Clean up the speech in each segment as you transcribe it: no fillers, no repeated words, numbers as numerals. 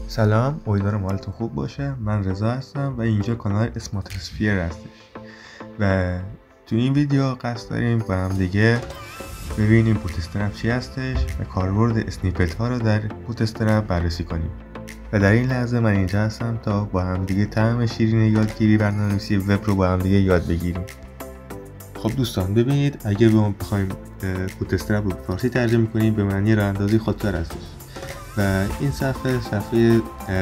سلام، امیدوارم حالتون خوب باشه. من رضا هستم و اینجا کانال اسماتوسفیر هستش و تو این ویدیو قصد داریم با هم دیگه ببینیم بوتسترپ چی هستش و کاربرد اسنیپت ها رو در بوتسترپ بررسی کنیم. و در این لحظه من اینجا هستم تا با هم دیگه طعم شیرین یادگیری برنامه‌نویسی وب رو با هم دیگه یاد بگیریم. خب دوستان، ببینید اگه ما بخوایم بوتسترپ رو به فارسی ترجمه کنیم به معنی راه اندازی خودکار هستش و این صفحه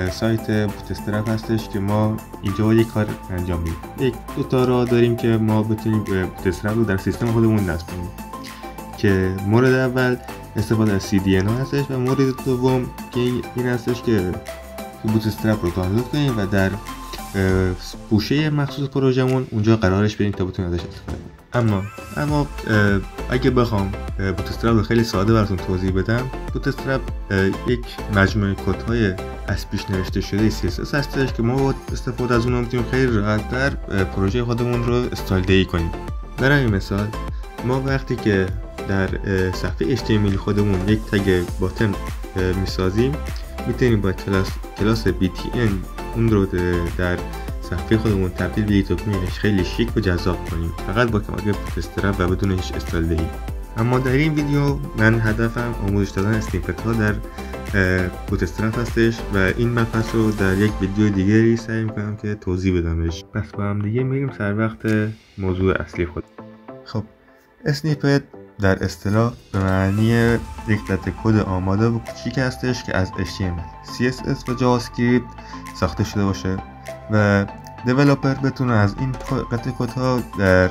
سایت بوتسترپ هستش که ما اینجا یک کار انجام میدیم. یک دو تا راه داریم که ما بتونیم بوتسترپ رو در سیستم خودمون نصب کنیم که مورد اول استفاده از CDN هستش و مورد دوم که این هستش که بوتسترپ رو دانلود کنیم و در گوشه مخصوص پروژمون اونجا قرارش بدیم تا بتونیم ازش استفاده کنیم. اما اگه بخوام بوتسترپ رو خیلی ساده براتون توضیح بدم، بوتسترپ یک مجموعه کدهای از پیش نوشته شده CSS هستش که ما با استفاده از اونها میتونیم خیلی راحت در پروژه خودمون رو استایل دهی کنیم. برای مثال ما وقتی که در صفحه HTML خودمون یک تگ باتن میسازیم، میتونیم با کلاس BTN اون رو در صفحه خودمون تبدیل به یک دکمه خیلی شیک و جذاب کنیم، فقط با کمک بوتسترپ و بدون هیچ استایل دهی. اما در این ویدیو من هدفم آموزش دادن اسنیپت ها در بوتسترپ هستش و این مبحث رو در یک ویدیو دیگری سعی میکنم که توضیح بدمش. پس با هم دیگه میریم سر وقت موضوع اصلی خود. خب، اسنیپت در اصطلاح به معنی یک قطعه کد آماده و کوچیک هستش که از HTML، CSS و جاوا اسکریپت ساخته شده باشه و دیولپر بتونه از این قطعه کدها در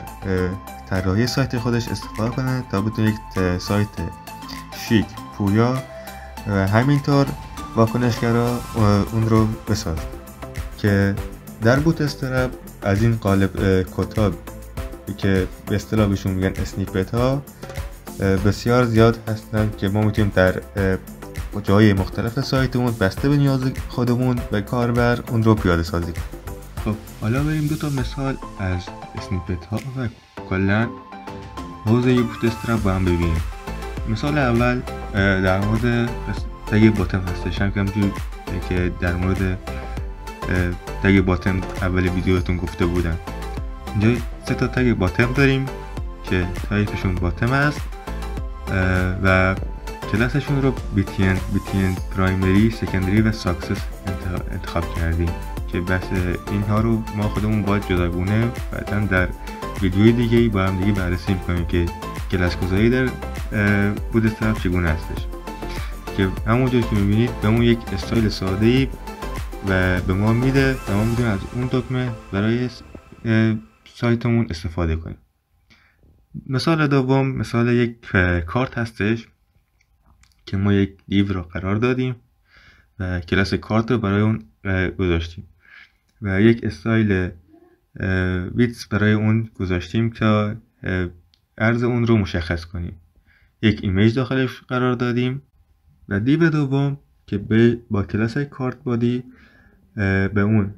طراحی سایت خودش استفاده کنه تا بتونه یک سایت شیک، پویا و همینطور واکنشگرا اون رو بسازه. که در بوتسترپ از این قالب کدها که به اصطلاح بهشون میگن اسنیپت ها بسیار زیاد هستن که ما میتونیم در جای مختلف سایتمون بسته به نیاز خودمون و کاربر اون رو پیاده سازی کنیم. خب حالا بریم دو تا مثال از اسنیپت ها و کلا حوزه بوتسترپ با هم ببینیم. مثال اول در مورد تگ باتن هستش، همونجوری که در مورد تگ باتن اول ویدیوتون گفته بودم. اینجا 3 تا تگ باتن داریم که تایپشون باتن است و کلاسشون رو BTN پرایمری، سکندری و ساکسس انتخاب کردیم که بس اینها رو ما خودمون باید جداگونه بعداً در ویدیوی دیگه با هم دیگه بررسی می‌کنیم که کلاس گذاری در بوتسترپ چگونه هستش، که همونجور که می‌بینید بهمون یک استایل ساده‌ای و به ما میده و ما می‌تونیم از اون دکمه برای سایتمون استفاده کنیم. مثال دوم مثال یک کارت هستش که ما یک دیو رو قرار دادیم و کلاس کارت رو برای اون گذاشتیم و یک استایل ویدث برای اون گذاشتیم تا عرض اون رو مشخص کنیم. یک ایمیج داخلش قرار دادیم و دیو دوم که با کلاس کارت بادی به اون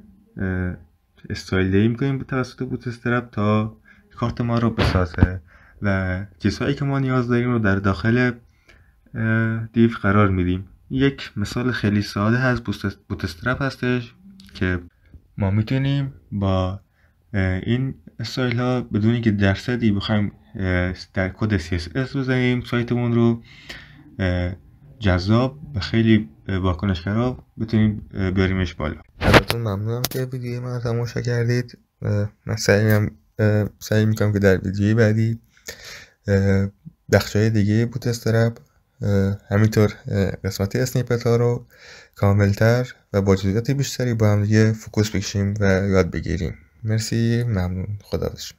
استایل دهی میکنیم توسط بوتسترپ تا کارت ما رو بسازه و چیزهایی که ما نیاز داریم رو در داخل دیو قرار میدیم. یک مثال خیلی ساده از بوتسترپ هستش که ما میتونیم با این استایل ها بدون که درصدی بخوایم در کد CSS بزنیم سایتمون رو جذاب و خیلی واکنشگرا بتونیم بیاریمش بالا. ازتون ممنونم که ویدیو من تماشا کردید. من سعی میکنم که در ویدیوی بعدی بخشای دیگه بوتسترپ همینطور قسمت اسنیپت ها رو کاملتر و با جزئیات بیشتری با هم دیگه فوکوس بکشیم و یاد بگیریم. مرسی، ممنون، خداحافظ.